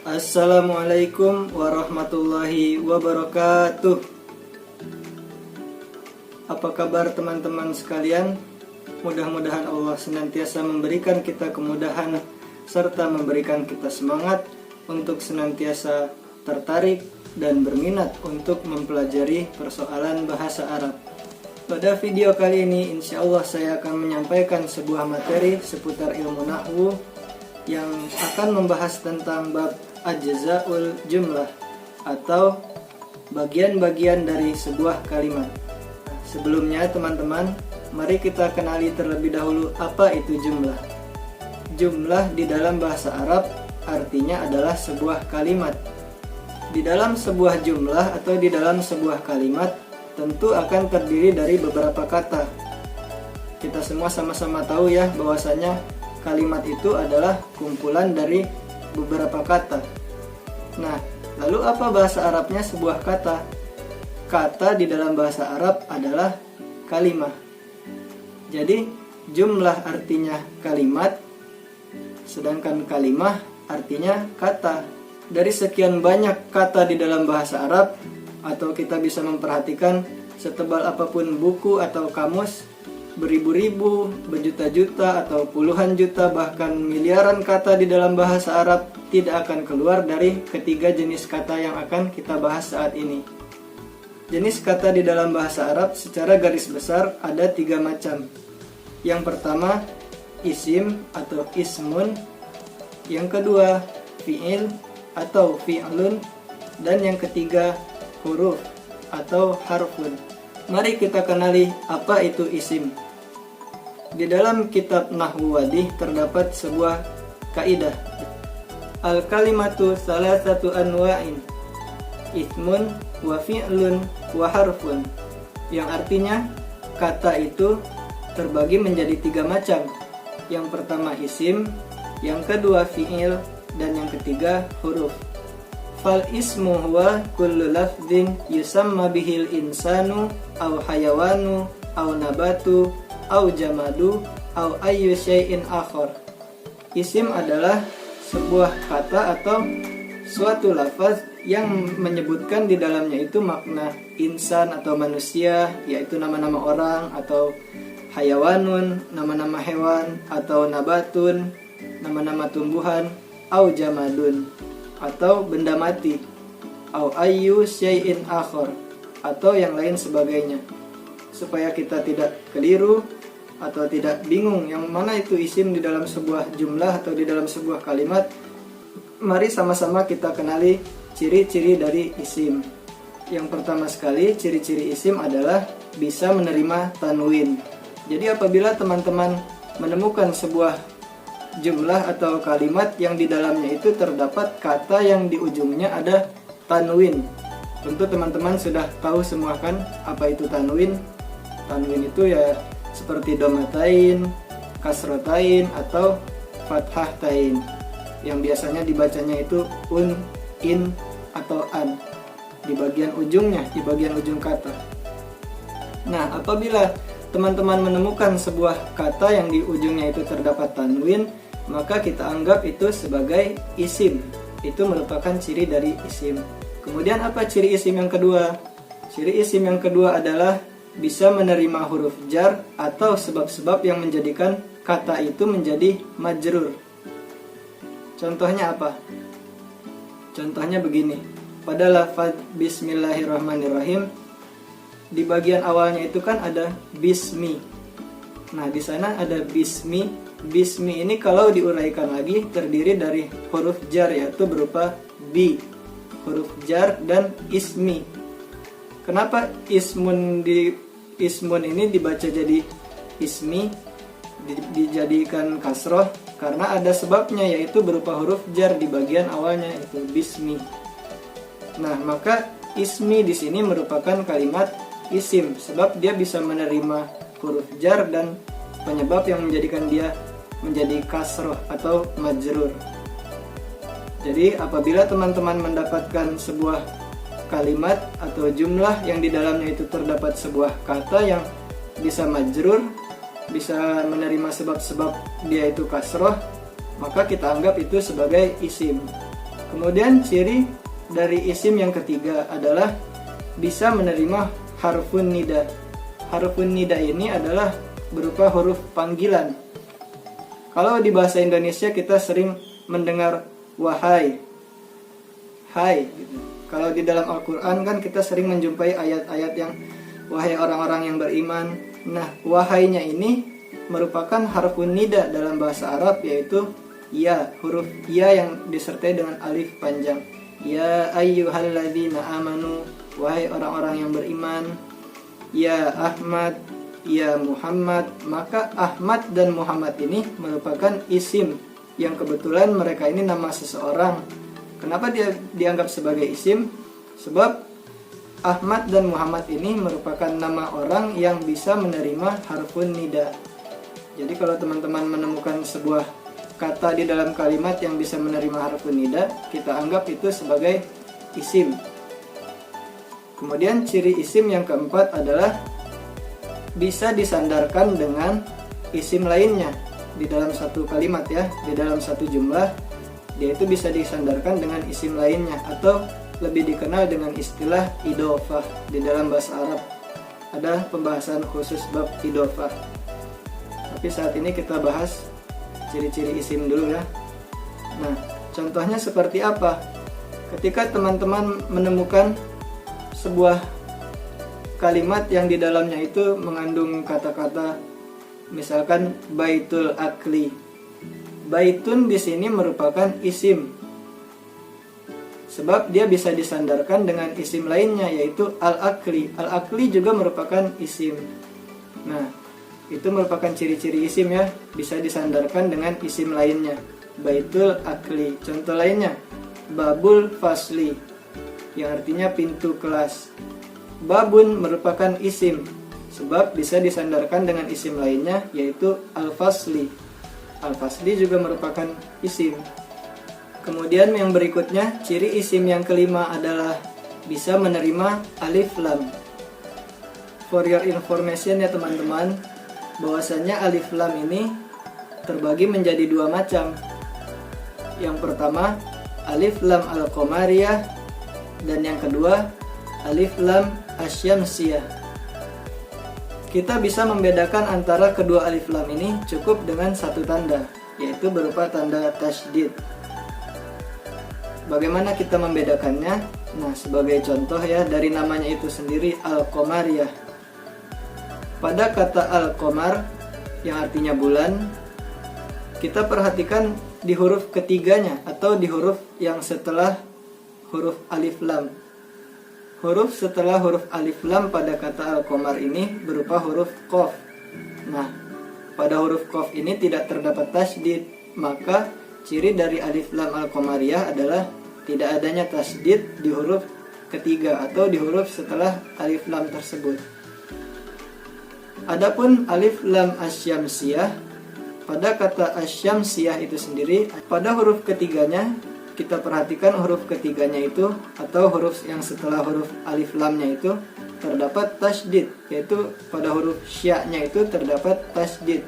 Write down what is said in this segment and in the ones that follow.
Assalamualaikum warahmatullahi wabarakatuh. Apa kabar teman-teman sekalian? Mudah-mudahan Allah senantiasa memberikan kita kemudahan serta memberikan kita semangat untuk senantiasa tertarik dan berminat untuk mempelajari persoalan bahasa Arab. Pada video kali ini insya Allah saya akan menyampaikan sebuah materi seputar ilmu nahwu yang akan membahas tentang bab ajzaul jumlah atau bagian-bagian dari sebuah kalimat. Sebelumnya teman-teman, mari kita kenali terlebih dahulu apa itu jumlah. Jumlah di dalam bahasa Arab artinya adalah sebuah kalimat. Di dalam sebuah jumlah atau di dalam sebuah kalimat tentu akan terdiri dari beberapa kata. Kita semua sama-sama tahu ya bahwasanya kalimat itu adalah kumpulan dari beberapa kata. Nah, lalu apa bahasa Arabnya sebuah kata? Kata di dalam bahasa Arab adalah kalimah. Jadi, jumlah artinya kalimat, sedangkan kalimah artinya kata. Dari sekian banyak kata di dalam bahasa Arab, atau kita bisa memperhatikan setebal apapun buku atau kamus, beribu-ribu, berjuta-juta, atau puluhan juta, bahkan miliaran kata di dalam bahasa Arab tidak akan keluar dari ketiga jenis kata yang akan kita bahas saat ini. Jenis kata di dalam bahasa Arab secara garis besar ada 3 macam. Yang pertama, isim atau ismun. Yang kedua, fi'il atau fi'lun. Dan yang ketiga, huruf atau harfun. Mari kita kenali apa itu isim. Di dalam kitab Nahwu Wadih terdapat sebuah kaidah. Al-kalimatu salasatu anwa'in, ismun wa fi'lun wa harfun. Yang artinya kata itu terbagi menjadi 3 macam. Yang pertama isim, yang kedua fi'il, dan yang ketiga huruf. Fal ismu huwa kullu lafdhin yusamma bihil insanu aw hayawanu aw nabatu aw jamadu aw ayyu syai'in akhar. Isim adalah sebuah kata atau suatu lafaz yang menyebutkan di dalamnya itu makna insan atau manusia, yaitu nama-nama orang, atau hayawanun, nama-nama hewan, atau nabatun, nama-nama tumbuhan, au jamadun, atau benda mati, au ayyu syai'in akhar, atau yang lain sebagainya. Supaya kita tidak keliru atau tidak bingung yang mana itu isim di dalam sebuah jumlah atau di dalam sebuah kalimat, mari sama-sama kita kenali ciri-ciri dari isim. Yang pertama sekali, ciri-ciri isim adalah bisa menerima tanwin. Jadi apabila teman-teman menemukan sebuah jumlah atau kalimat yang di dalamnya itu terdapat kata yang di ujungnya ada tanwin, tentu teman-teman sudah tahu semua kan apa itu tanwin. Tanwin itu ya seperti domatain, kasrotain, atau fathahtain, yang biasanya dibacanya itu un, in, atau an di bagian ujungnya, di bagian ujung kata. Nah, apabila teman-teman menemukan sebuah kata yang di ujungnya itu terdapat tanwin, maka kita anggap itu sebagai isim. Itu merupakan ciri dari isim. Kemudian apa ciri isim yang kedua? Ciri isim yang kedua adalah bisa menerima huruf jar atau sebab-sebab yang menjadikan kata itu menjadi majrur. Contohnya apa? Contohnya begini. Pada lafaz bismillahirrahmanirrahim, di bagian awalnya itu kan ada bismi. Nah, di sana ada bismi. Bismi ini kalau diuraikan lagi terdiri dari huruf jar, yaitu berupa bi, huruf jar, dan ismi. Kenapa ismun ini dibaca jadi ismi, dijadikan kasroh? Karena ada sebabnya, yaitu berupa huruf jar di bagian awalnya, yaitu bismi. Nah, maka ismi di sini merupakan kalimat isim, sebab dia bisa menerima huruf jar dan penyebab yang menjadikan dia menjadi kasroh atau majrur. Jadi apabila teman-teman mendapatkan sebuah kalimat atau jumlah yang di dalamnya itu terdapat sebuah kata yang bisa majrur, bisa menerima sebab-sebab dia itu kasroh, maka kita anggap itu sebagai isim. Kemudian ciri dari isim yang ketiga adalah bisa menerima harfun nida. Harfun nida ini adalah berupa huruf panggilan. Kalau di bahasa Indonesia kita sering mendengar wahai, hai gitu. Kalau di dalam Al-Quran kan kita sering menjumpai ayat-ayat yang wahai orang-orang yang beriman. Nah, wahainya ini merupakan harfun nida dalam bahasa Arab, yaitu ya, huruf ya yang disertai dengan alif panjang. Ya ayyuhalladzina amanu, wahai orang-orang yang beriman. Ya Ahmad, ya Muhammad. Maka Ahmad dan Muhammad ini merupakan isim yang kebetulan mereka ini nama seseorang. Kenapa dia dianggap sebagai isim? Sebab Ahmad dan Muhammad ini merupakan nama orang yang bisa menerima harfun nida. Jadi kalau teman-teman menemukan sebuah kata di dalam kalimat yang bisa menerima harfun nida, kita anggap itu sebagai isim. Kemudian ciri isim yang keempat adalah bisa disandarkan dengan isim lainnya di dalam satu kalimat ya, di dalam satu jumlah. Dia itu bisa disandarkan dengan isim lainnya, atau lebih dikenal dengan istilah idhofah. Di dalam bahasa Arab ada pembahasan khusus bab idhofah. Tapi saat ini kita bahas ciri-ciri isim dulu ya. Nah, contohnya seperti apa? Ketika teman-teman menemukan sebuah kalimat yang di dalamnya itu mengandung kata-kata misalkan baitul akli. Baitun di sini merupakan isim. Sebab dia bisa disandarkan dengan isim lainnya, yaitu al-akli. Al-akli juga merupakan isim. Nah, itu merupakan ciri-ciri isim ya, bisa disandarkan dengan isim lainnya. Baitul akli. Contoh lainnya, babul fasli, yang artinya pintu kelas. Babun merupakan isim, sebab bisa disandarkan dengan isim lainnya, yaitu al-fasli. Al-fasli juga merupakan isim. Kemudian yang berikutnya, ciri isim yang kelima adalah bisa menerima alif lam. For your information ya teman-teman, bahwasanya alif lam ini terbagi menjadi dua macam. Yang pertama, alif lam al-qamariyah, dan yang kedua, alif lam asyamsiyah. Kita bisa membedakan antara kedua alif lam ini cukup dengan satu tanda, yaitu berupa tanda tasydid. Bagaimana kita membedakannya? Nah, sebagai contoh ya, dari namanya itu sendiri al-qamariyah. Pada kata al-qamar yang artinya bulan, kita perhatikan di huruf ketiganya atau di huruf yang setelah huruf alif lam. Huruf setelah huruf alif lam pada kata al-qamar ini berupa huruf qaf. Nah, pada huruf qaf ini tidak terdapat tasydid, maka ciri dari alif lam al-qamariyah adalah tidak adanya tasydid di huruf ketiga atau di huruf setelah alif lam tersebut. Adapun alif lam asyamsiyah, pada kata asyamsiyah itu sendiri, pada huruf ketiganya kita perhatikan huruf ketiganya itu atau huruf yang setelah huruf alif lamnya itu terdapat tasydid, yaitu pada huruf sya-nya itu terdapat tasydid.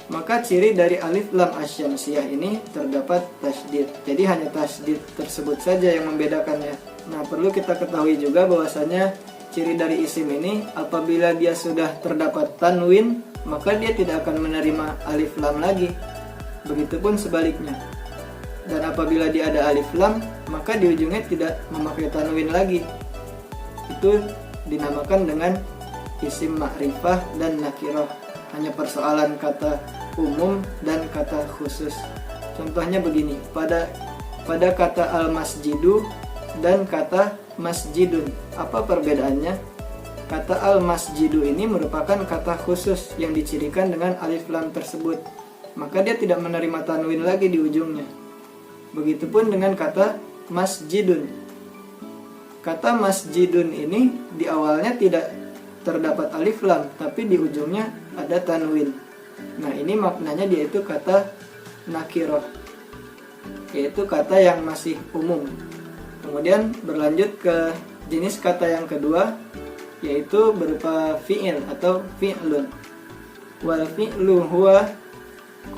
Maka ciri dari alif lam asyamsiyah ini terdapat tasydid. Jadi hanya tasydid tersebut saja yang membedakannya. Nah, perlu kita ketahui juga bahwasanya ciri dari isim ini apabila dia sudah terdapat tanwin, maka dia tidak akan menerima alif lam lagi. Begitupun sebaliknya. Dan apabila dia ada alif lam, maka di ujungnya tidak memakai tanwin lagi. Itu dinamakan dengan isim ma'rifah dan nakirah. Hanya persoalan kata umum dan kata khusus. Contohnya begini, pada kata al-masjidu dan kata masjidun, apa perbedaannya? Kata al-masjidu ini merupakan kata khusus yang dicirikan dengan alif lam tersebut, maka dia tidak menerima tanwin lagi di ujungnya. Begitupun dengan kata masjidun. Kata masjidun ini di awalnya tidak terdapat alif lam, tapi di ujungnya ada tanwin. Nah, ini maknanya dia itu kata nakirah, yaitu kata yang masih umum. Kemudian berlanjut ke jenis kata yang kedua, yaitu berupa fi'il atau fi'lun. Wal fi'lu huwa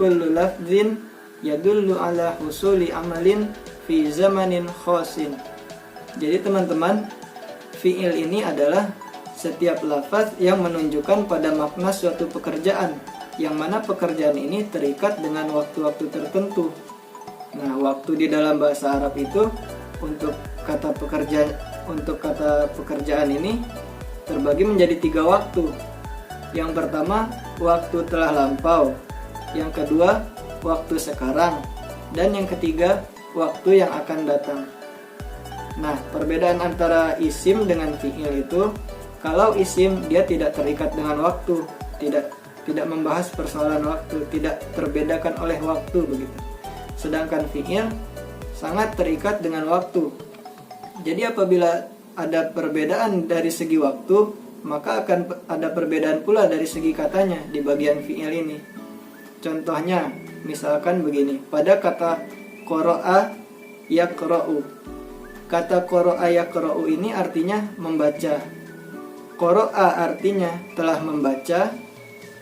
kullu lafzin yadullu ala husuli amalin fi zamanin khosin. Jadi teman-teman, fi'il ini adalah setiap lafaz yang menunjukkan pada makna suatu pekerjaan, yang mana pekerjaan ini terikat dengan waktu-waktu tertentu. Nah, waktu di dalam bahasa Arab itu untuk kata pekerjaan ini terbagi menjadi 3 waktu. Yang pertama, waktu telah lampau. Yang kedua, waktu sekarang. Dan yang ketiga, waktu yang akan datang. Nah, perbedaan antara isim dengan fi'il itu, kalau isim dia tidak terikat dengan waktu, tidak membahas persoalan waktu, tidak terbedakan oleh waktu begitu. Sedangkan fi'il sangat terikat dengan waktu. Jadi apabila ada perbedaan dari segi waktu, maka akan ada perbedaan pula dari segi katanya di bagian fi'il ini. Contohnya, misalkan begini, pada kata qara'a yaqra'u. Kata qara'a yaqra'u ini artinya membaca. Qara'a artinya telah membaca,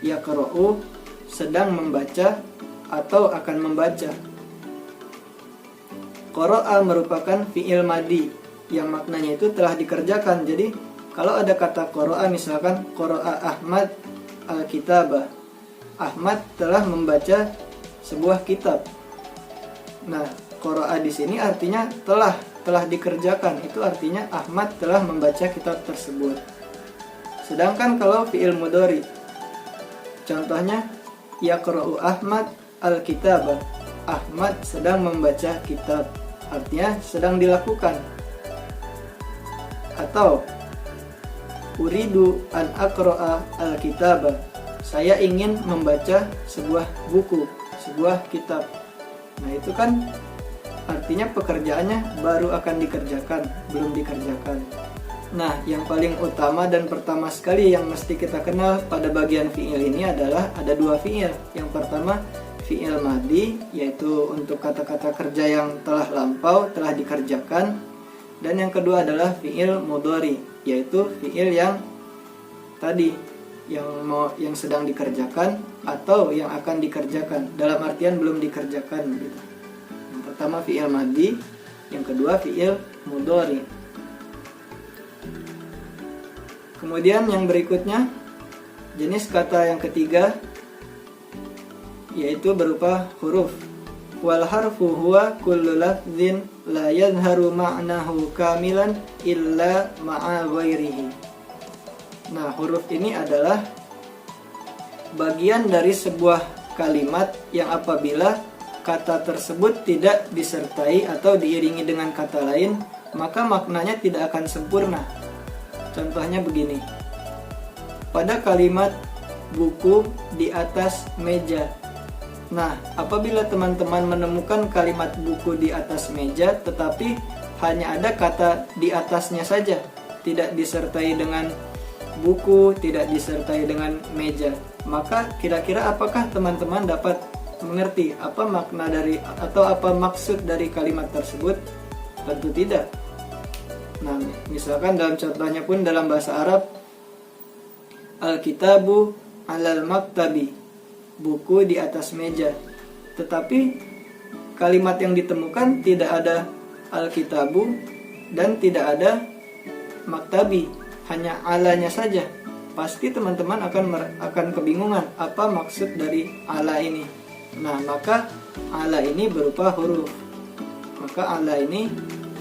yaqra'u sedang membaca atau akan membaca. Qara'a merupakan fi'il madi yang maknanya itu telah dikerjakan. Jadi kalau ada kata qara'a, misalkan qara'a Ahmad al-kitabah, Ahmad telah membaca sebuah kitab. Nah, qara'a di sini artinya telah dikerjakan. Itu artinya Ahmad telah membaca kitab tersebut. Sedangkan kalau fi'il mudhari, contohnya yaqra'u Ahmad al-kitabah, Ahmad sedang membaca kitab, artinya sedang dilakukan. Atau uridu an aqra'a al-kitabah, saya ingin membaca sebuah buku, sebuah kitab. Nah, itu kan artinya pekerjaannya baru akan dikerjakan, belum dikerjakan. Nah, yang paling utama dan pertama sekali yang mesti kita kenal pada bagian fi'il ini adalah ada 2 fi'il. Yang pertama, fi'il madi, yaitu untuk kata-kata kerja yang telah lampau, telah dikerjakan. Dan yang kedua adalah fi'il mudhari, yaitu fi'il yang tadi, yang sedang dikerjakan atau yang akan dikerjakan, dalam artian belum dikerjakan gitu. Yang pertama fi'il madi, yang kedua fi'il mudhari. Kemudian yang berikutnya, jenis kata yang ketiga, yaitu berupa huruf. Wal harfu huwa kullu lafzin la yadhharu ma'nahu kamilan illa ma'a ghairihi. Nah, huruf ini adalah bagian dari sebuah kalimat yang apabila kata tersebut tidak disertai atau diiringi dengan kata lain, maka maknanya tidak akan sempurna. Contohnya begini, pada kalimat buku di atas meja. Nah, apabila teman-teman menemukan kalimat buku di atas meja, tetapi hanya ada kata di atasnya saja, tidak disertai dengan buku, tidak disertai dengan meja, maka kira-kira apakah teman-teman dapat mengerti apa makna dari atau apa maksud dari kalimat tersebut? Tentu tidak. Nah, misalkan dalam contohnya pun dalam bahasa Arab, al-kitabu alal maktabi, buku di atas meja. Tetapi kalimat yang ditemukan tidak ada al-kitabu dan tidak ada maktabi, hanya alanya saja. Pasti teman-teman akan kebingungan apa maksud dari ala ini. Nah, maka ala ini berupa huruf. Maka ala ini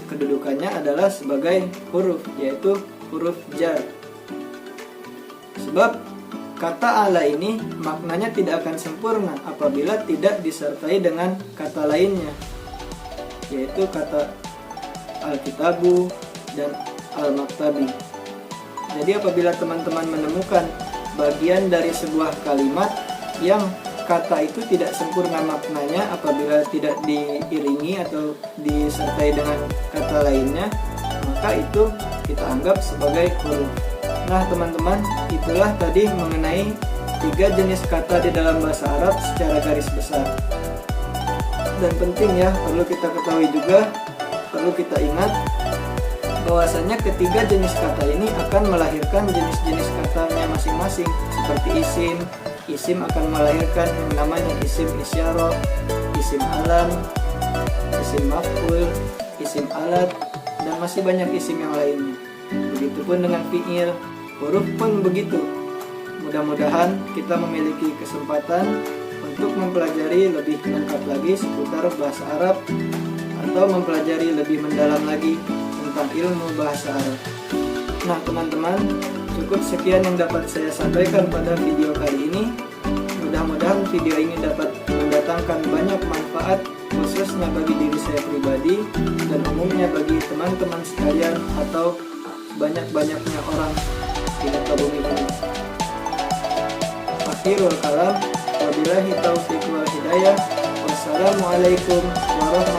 kedudukannya adalah sebagai huruf, yaitu huruf jar. Sebab kata ala ini maknanya tidak akan sempurna apabila tidak disertai dengan kata lainnya, yaitu kata al-kitabu dan al-maktabi. Jadi apabila teman-teman menemukan bagian dari sebuah kalimat yang kata itu tidak sempurna maknanya apabila tidak diiringi atau disertai dengan kata lainnya, maka itu kita anggap sebagai huruf. Nah teman-teman, itulah tadi mengenai 3 jenis kata di dalam bahasa Arab secara garis besar. Dan penting ya, perlu kita ketahui juga, perlu kita ingat bahwasanya ketiga jenis kata ini akan melahirkan jenis-jenis katanya masing-masing. Seperti isim akan melahirkan yang namanya isim isyarah, isim alam, isim maf'ul, isim alat, dan masih banyak isim yang lainnya. Begitupun dengan fi'il, huruf pun begitu. Mudah-mudahan kita memiliki kesempatan untuk mempelajari lebih lengkap lagi seputar bahasa Arab atau mempelajari lebih mendalam lagi tentang ilmu bahasa Arab. Nah teman-teman, cukup sekian yang dapat saya sampaikan pada video kali ini. Mudah-mudahan video ini dapat mendatangkan banyak manfaat, khususnya bagi diri saya pribadi dan umumnya bagi teman-teman sekalian atau banyak-banyaknya orang di muka bumi ini. Akhirul kalam, wabillahi taufiq wal hidayah. Wassalamualaikum warahmatullahi wabarakatuh.